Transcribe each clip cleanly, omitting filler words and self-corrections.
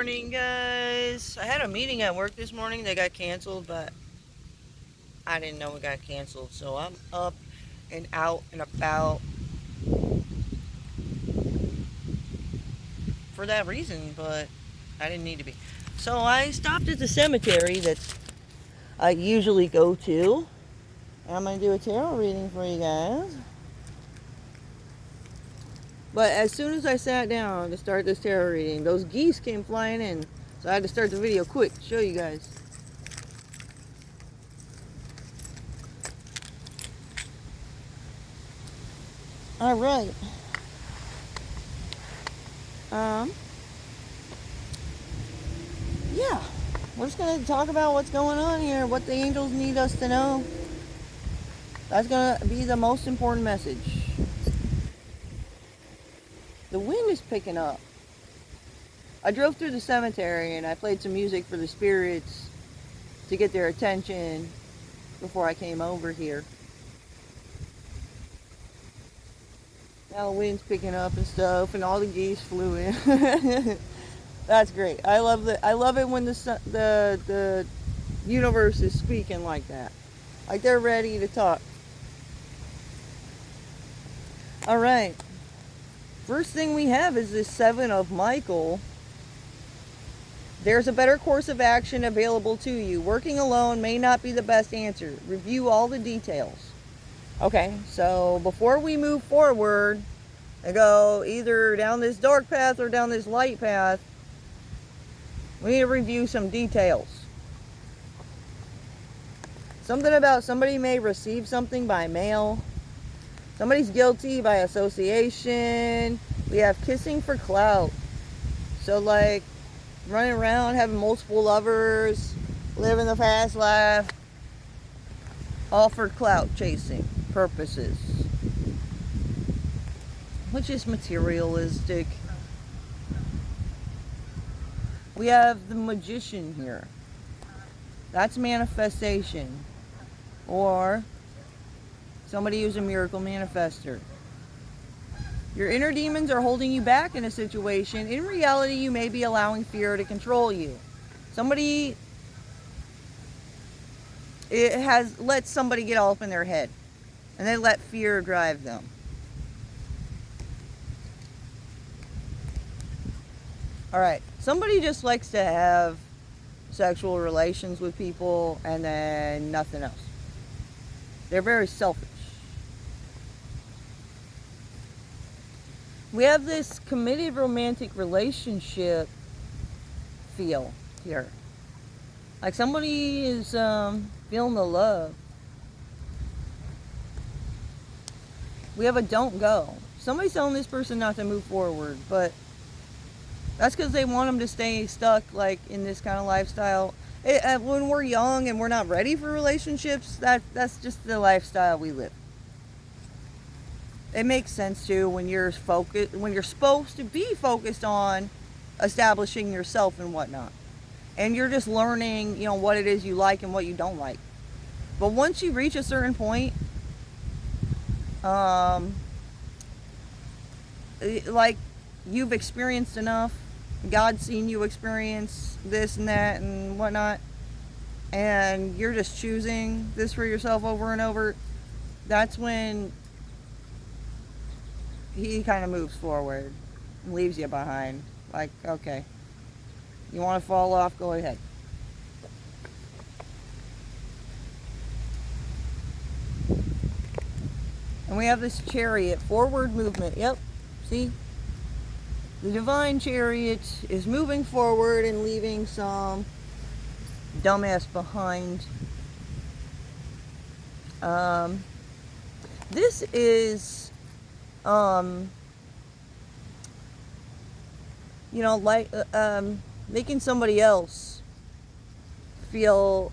morning, guys. I had a meeting at work this morning that got canceled, but I didn't know it got canceled. So I'm up and out and about for that reason, but I didn't need to be. So I stopped at the cemetery that I usually go to. I'm going to do a tarot reading for you guys. But as soon as I sat down to start this tarot reading, those geese came flying in. So I had to start the video quick to show you guys. All right. Um, yeah, we're just going to talk about what's going on here, what the angels need us to know. That's going to be the most important message. The wind is picking up. I drove through the cemetery and I played some music for the spirits to get their attention before I came over here. Now the wind's picking up and stuff, and all the geese flew in. That's great. I love it when the universe is speaking like that, like they're ready to talk. All right. First thing we have is this Seven of Michael. There's a better course of action available to you. Working alone may not be the best answer. Review all the details. Okay, so before we move forward and go either down this dark path or down this light path, we need to review some details. Something about somebody may receive something by mail. Somebody's guilty by association. We have kissing for clout. So like running around having multiple lovers, living the fast life, all for clout chasing purposes, which is materialistic. We have the Magician here. That's manifestation, or somebody who's a miracle manifester. Your inner demons are holding you back in a situation. In reality, you may be allowing fear to control you. Somebody let somebody get all up in their head, and they let fear drive them. All right, somebody just likes to have sexual relations with people and then nothing else. They're very selfish. We have this committed romantic relationship feel here. Like somebody is feeling the love. We have a don't go. Somebody's telling this person not to move forward, but that's because they want them to stay stuck like in this kind of lifestyle. When we're young and we're not ready for relationships, that's just the lifestyle we live. It makes sense too when you're supposed to be focused on establishing yourself and whatnot, and you're just learning, what it is you like and what you don't like. But once you reach a certain point, like you've experienced enough, God's seen you experience this and that and whatnot, and you're just choosing this for yourself over and over, that's when he kind of moves forward and leaves you behind. Like, okay, you want to fall off, go ahead. And we have this Chariot, forward movement. Yep, see? The Divine Chariot is moving forward and leaving some dumbass behind. This is making somebody else feel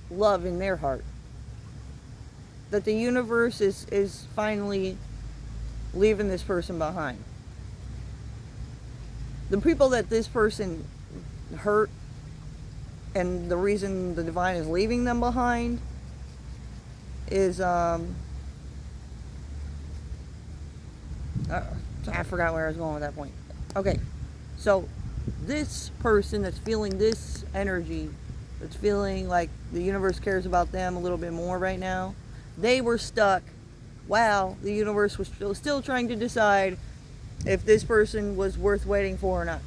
love in their heart. That the universe is finally leaving this person behind. The people that this person hurt, and the reason the divine is leaving them behind is I forgot where I was going with that point. Okay, so this person that's feeling this energy, that's feeling like the universe cares about them a little bit more right now, they were stuck while the universe was still trying to decide if this person was worth waiting for or not.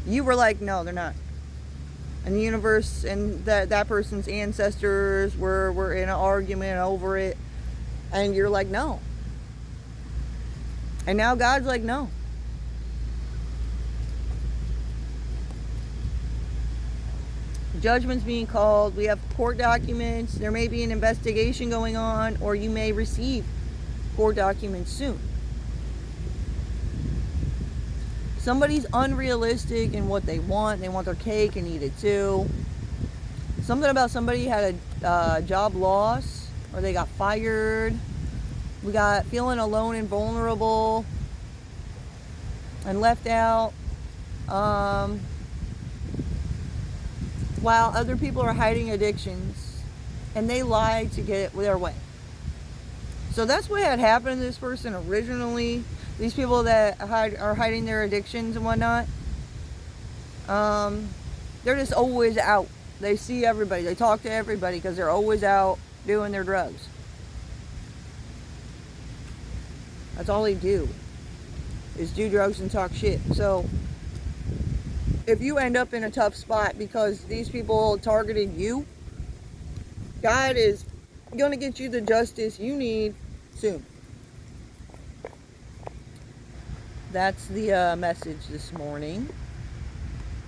You were like, no, they're not. And the universe and that person's ancestors were in an argument over it. And you're like, no. And now God's like, no. Judgment's being called. We have court documents. There may be an investigation going on, or you may receive court documents soon. Somebody's unrealistic in what they want. They want their cake and eat it too. Something about somebody had a job loss, or they got fired. We got feeling alone and vulnerable and left out. While other people are hiding addictions, and they lie to get their way. So that's what had happened to this person originally. These people that are hiding their addictions and whatnot, they're just always out. They see everybody. They talk to everybody because they're always out doing their drugs. That's all they do, is do drugs and talk shit. So if you end up in a tough spot because these people targeted you, God is going to get you the justice you need soon. That's the message this morning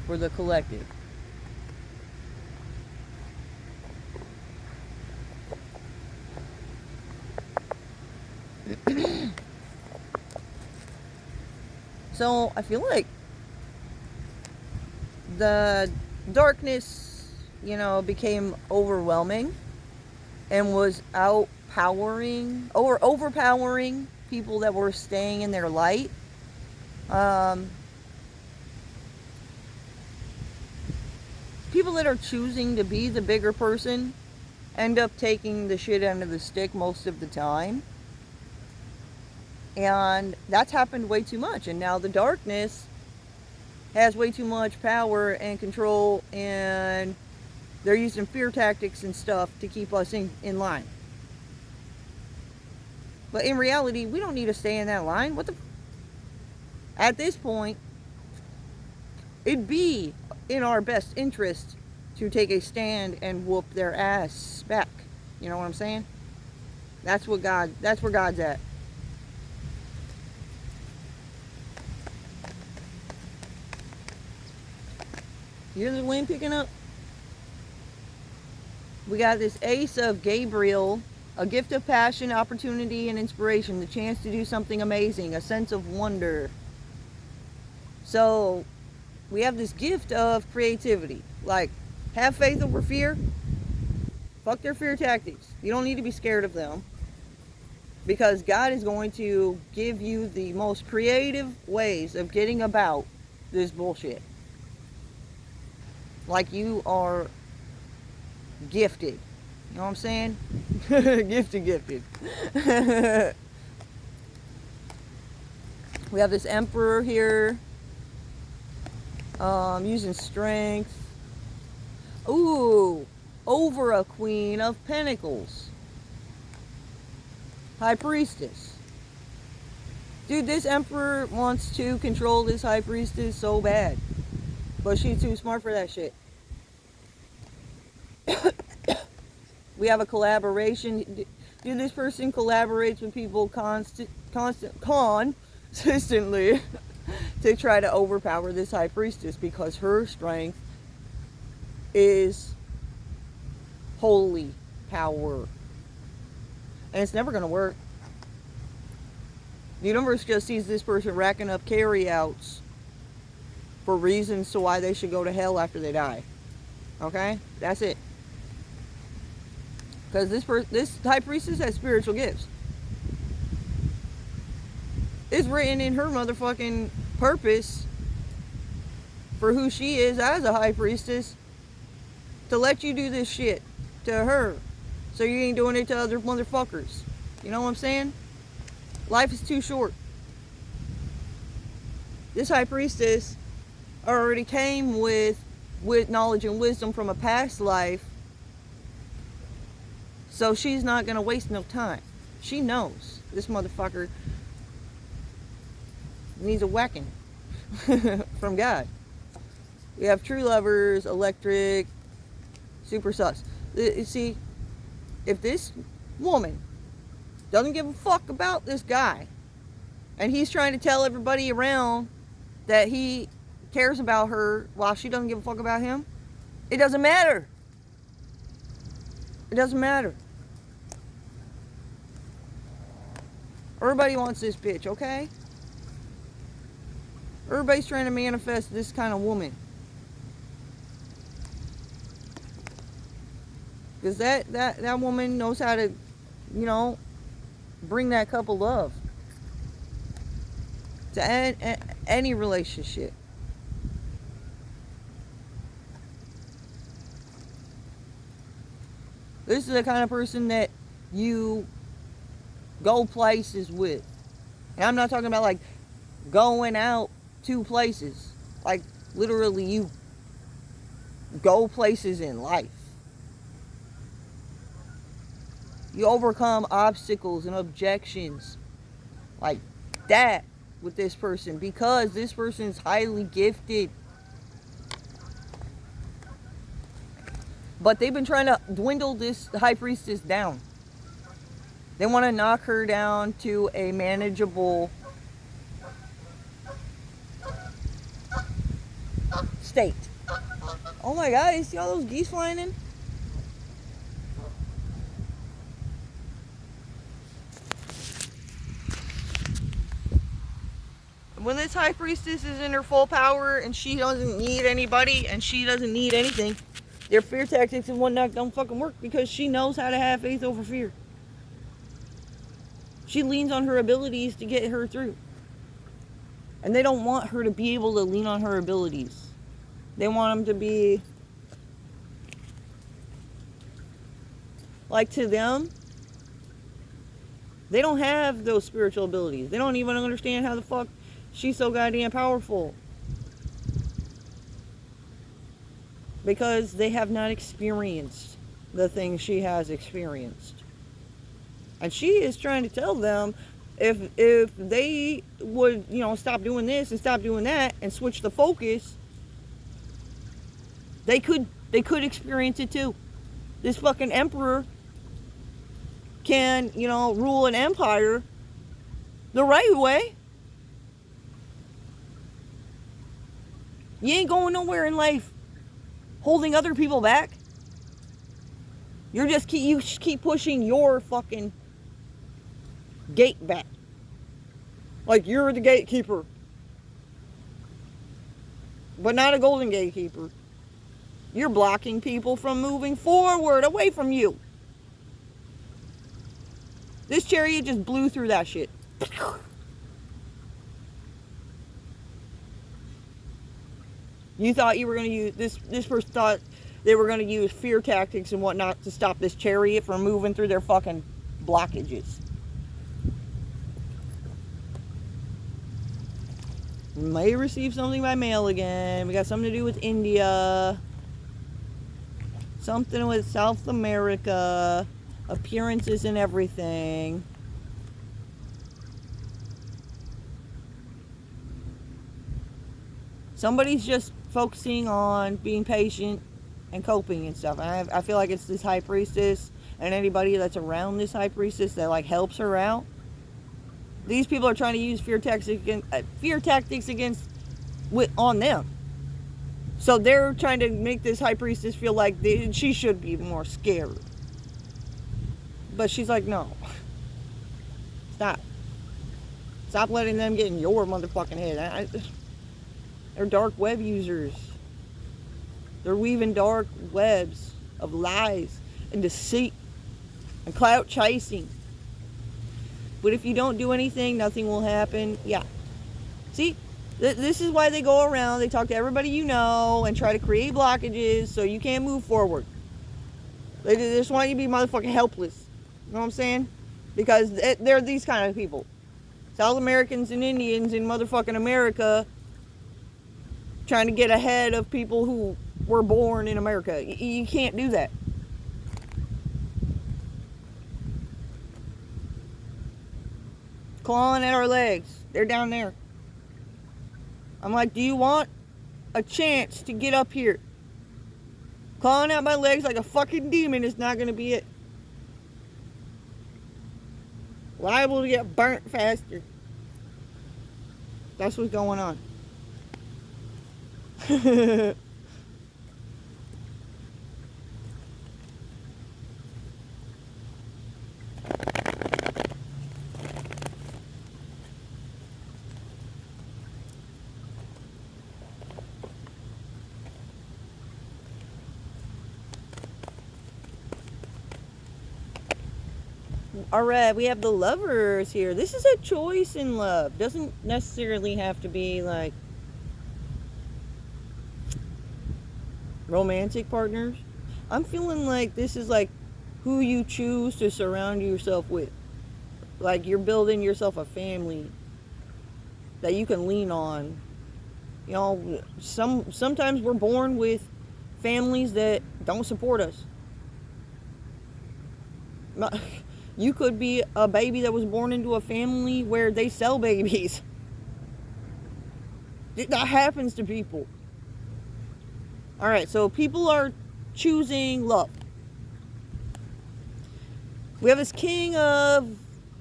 for the collective. So I feel like the darkness, became overwhelming and was overpowering people that were staying in their light. People that are choosing to be the bigger person end up taking the shit end of the stick most of the time. And that's happened way too much. And now the darkness has way too much power and control, and they're using fear tactics and stuff to keep us in line. But in reality, we don't need to stay in that line. At this point, it'd be in our best interest to take a stand and whoop their ass back. You know what I'm saying? That's where God's at. You hear the wind picking up? We got this Ace of Gabriel, a gift of passion, opportunity, and inspiration, the chance to do something amazing, a sense of wonder. So we have this gift of creativity. Like, have faith over fear. Fuck their fear tactics. You don't need to be scared of them, because God is going to give you the most creative ways of getting about this bullshit. Like you are gifted. You know what I'm saying? Gifted. We have this Emperor here. Using strength. Ooh, over a Queen of Pentacles. High Priestess. Dude, this Emperor wants to control this High Priestess so bad. But she's too smart for that shit. We have a collaboration. Dude, this person collaborates with people consistently to try to overpower this High Priestess, because her strength is holy power. And it's never going to work. The universe just sees this person racking up carryouts for reasons to why they should go to hell after they die. Okay? That's it. Because this High Priestess has spiritual gifts. It's written in her motherfucking purpose for who she is as a High Priestess to let you do this shit to her, so you ain't doing it to other motherfuckers. You know what I'm saying? Life is too short. This high priestess already came with knowledge and wisdom from a past life. So she's not going to waste no time. She knows this motherfucker needs a whacking from God. We have true lovers, electric, super sus. You see, if this woman doesn't give a fuck about this guy, and he's trying to tell everybody around that he cares about her while she doesn't give a fuck about him, it doesn't matter. It doesn't matter. Everybody wants this bitch, okay? Everybody's trying to manifest this kind of woman. Because that woman knows how to, bring that couple love to any relationship. This is the kind of person that you go places with. And I'm not talking about like going out to places. Like literally you go places in life. You overcome obstacles and objections like that with this person because this person is highly gifted. But they've been trying to dwindle this high priestess down. They want to knock her down to a manageable state. Oh my God, you see all those geese flying in? When this high priestess is in her full power and she doesn't need anybody and she doesn't need anything, their fear tactics and whatnot don't fucking work because she knows how to have faith over fear. She leans on her abilities to get her through. And they don't want her to be able to lean on her abilities. They want them to be like, to them, they don't have those spiritual abilities. They don't even understand how the fuck she's so goddamn powerful. Because they have not experienced the things she has experienced. And she is trying to tell them if they would, stop doing this and stop doing that and switch the focus, they could experience it too. This fucking emperor can, rule an empire the right way. You ain't going nowhere in life holding other people back. You keep pushing your fucking gate back. Like you're the gatekeeper. But not a golden gatekeeper. You're blocking people from moving forward away from you. This chariot just blew through that shit. You thought you were going to use this person thought they were going to use fear tactics and whatnot to stop this chariot from moving through their fucking blockages. May receive something by mail again. We got something to do with India. Something with South America. Appearances and everything. Somebody's just focusing on being patient and coping and stuff. And I feel like it's this high priestess and anybody that's around this high priestess that like helps her out. These people are trying to use fear tactics on them. So they're trying to make this high priestess feel like she should be more scared. But she's like, no. Stop. Stop letting them get in your motherfucking head. They're dark web users. They're weaving dark webs of lies and deceit and clout chasing. But if you don't do anything, nothing will happen. Yeah. See, this is why they go around. They talk to everybody you know and try to create blockages so you can't move forward. They just want you to be motherfucking helpless. You know what I'm saying? Because they're these kind of people. South Americans and Indians in motherfucking America trying to get ahead of people who were born in America. You can't do that. Clawing at our legs. They're down there. I'm like, do you want a chance to get up here? Clawing at my legs like a fucking demon is not going to be it. Liable to get burnt faster. That's what's going on. Alright, we have the lovers here. This is a choice in love. Doesn't necessarily have to be like romantic partners. I'm feeling like this is like who you choose to surround yourself with. Like you're building yourself a family that you can lean on. You know, sometimes we're born with families that don't support us. You could be a baby that was born into a family where they sell babies. That happens to people. Alright, so people are choosing love. We have this king of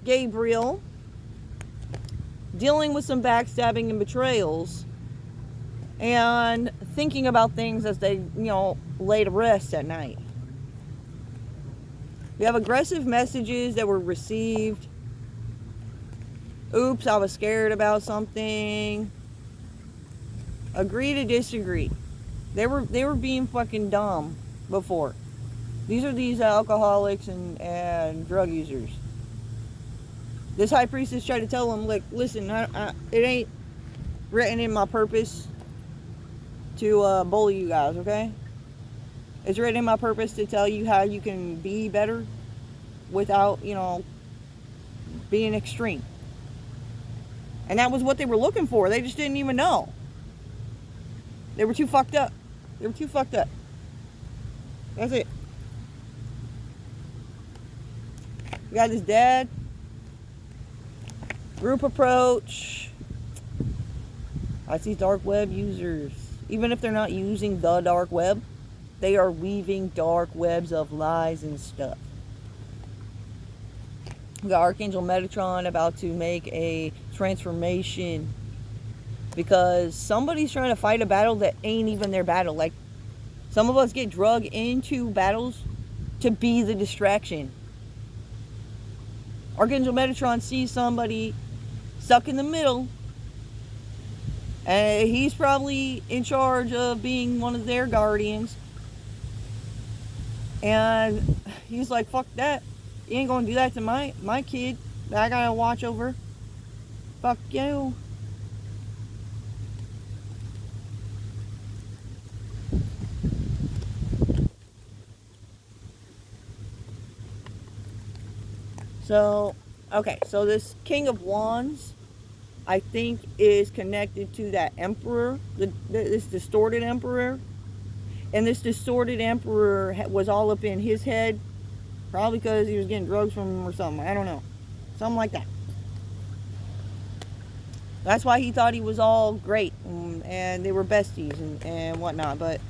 Gabriel dealing with some backstabbing and betrayals and thinking about things as they, lay to rest at night. We have aggressive messages that were received. Oops, I was scared about something. Agree to disagree. They were being fucking dumb before. These are these alcoholics and drug users. This high priestess tried to tell them, like, listen, it ain't written in my purpose to bully you guys, okay? It's written in my purpose to tell you how you can be better without, being extreme. And that was what they were looking for. They just didn't even know. They were too fucked up. That's it. We got his dad. Group approach. I see dark web users. Even if they're not using the dark web, they are weaving dark webs of lies and stuff. We got Archangel Metatron about to make a transformation because somebody's trying to fight a battle that ain't even their battle. Like, some of us get drug into battles to be the distraction. Archangel Metatron sees somebody stuck in the middle, and he's probably in charge of being one of their guardians. And he's like, fuck that. You ain't gonna do that to my kid that I gotta watch over. Fuck you. So, okay, so this King of Wands, I think, is connected to that Emperor, this distorted Emperor. And this distorted Emperor was all up in his head, probably because he was getting drugs from him or something. I don't know. Something like that. That's why he thought he was all great and they were besties and whatnot. But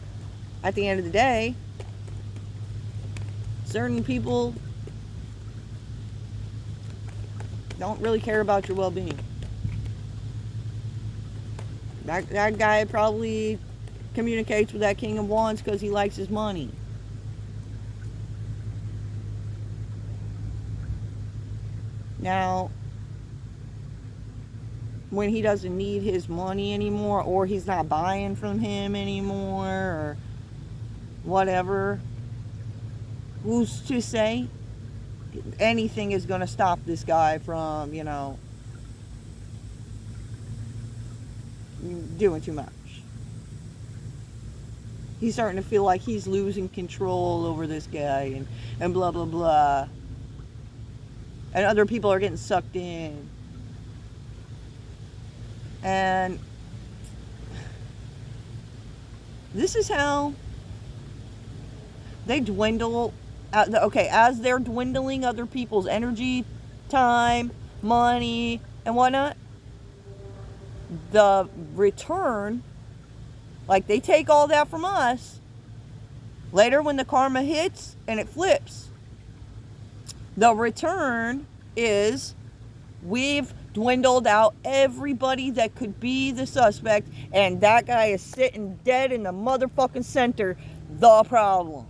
at the end of the day, certain people don't really care about your well-being. That guy probably communicates with that King of Wands because he likes his money. Now, when he doesn't need his money anymore, or he's not buying from him anymore, or whatever, who's to say anything is going to stop this guy from, doing too much. He's starting to feel like he's losing control over this guy and blah, blah, blah. And other people are getting sucked in. And This is how they dwindle. Okay, as they're dwindling other people's energy, time, money, and whatnot, the return, like they take all that from us, later when the karma hits and it flips, the return is we've dwindled out everybody that could be the suspect, and that guy is sitting dead in the motherfucking center. The problem.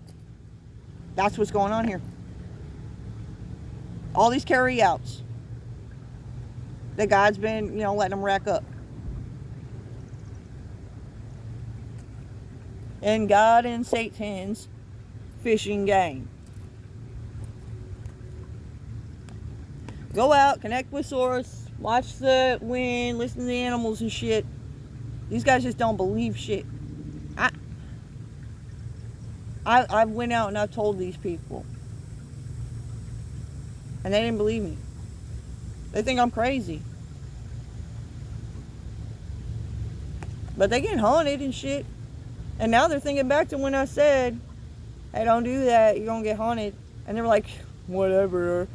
That's what's going on here. All these carry-outs that God's been, letting them rack up. And God and Satan's fishing game. Go out, connect with Source, watch the wind, listen to the animals and shit. These guys just don't believe shit. I went out and I told these people. And they didn't believe me. They think I'm crazy. But they get haunted and shit. And now they're thinking back to when I said, hey, don't do that, you're gonna get haunted. And they're like, whatever,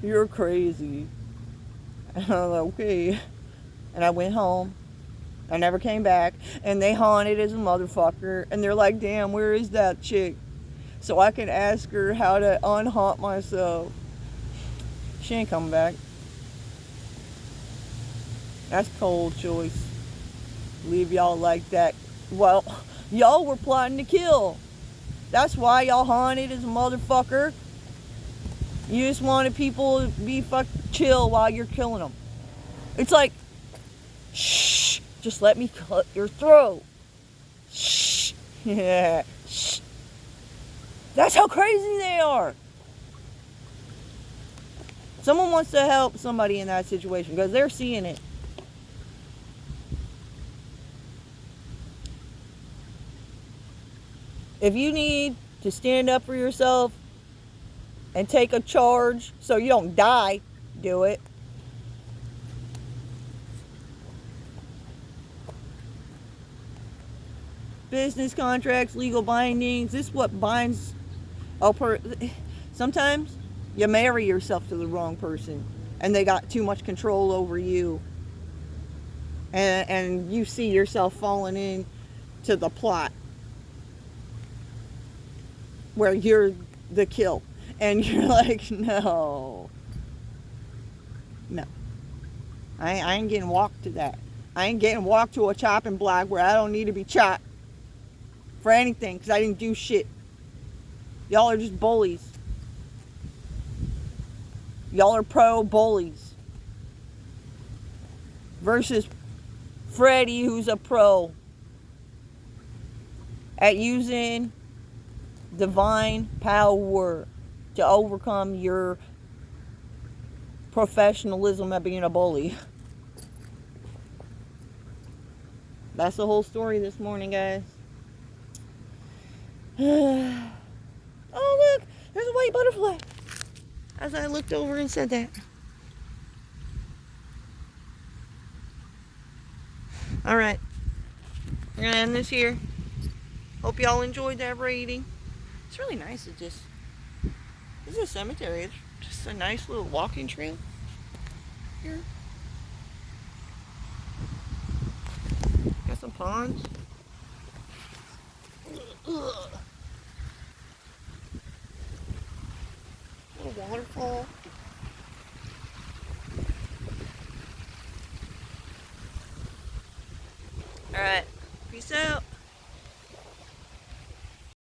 you're crazy. And I was like, okay. And I went home. I never came back. And they haunted as a motherfucker. And they're like, damn, where is that chick? So I can ask her how to unhaunt myself. She ain't coming back. That's cold choice. Leave y'all like that. Well, y'all were plotting to kill. That's why y'all haunted as a motherfucker. You just wanted people to be chill while you're killing them. It's like, shh, just let me cut your throat. Shh, yeah, shh. That's how crazy they are. Someone wants to help somebody in that situation because they're seeing it. If you need to stand up for yourself and take a charge so you don't die, do it. Business contracts, legal bindings, this is what binds sometimes you marry yourself to the wrong person and they got too much control over you, and you see yourself falling into the plot where you're the kill, and you're like, no, I ain't getting walked to that. I ain't getting walked to a chopping block where I don't need to be chopped for anything because I didn't do shit. Y'all are just bullies. Y'all are pro bullies versus Freddie, who's a pro at using divine power to overcome your professionalism at being a bully. That's the whole story this morning, guys. Oh, look, there's a white butterfly. As I looked over and said that. Alright. We're going to end this here. Hope y'all enjoyed that reading. It's really nice to just... This is a cemetery. It's just a nice little walking trail here. Got some ponds. Ugh. Little waterfall. Alright. Peace out.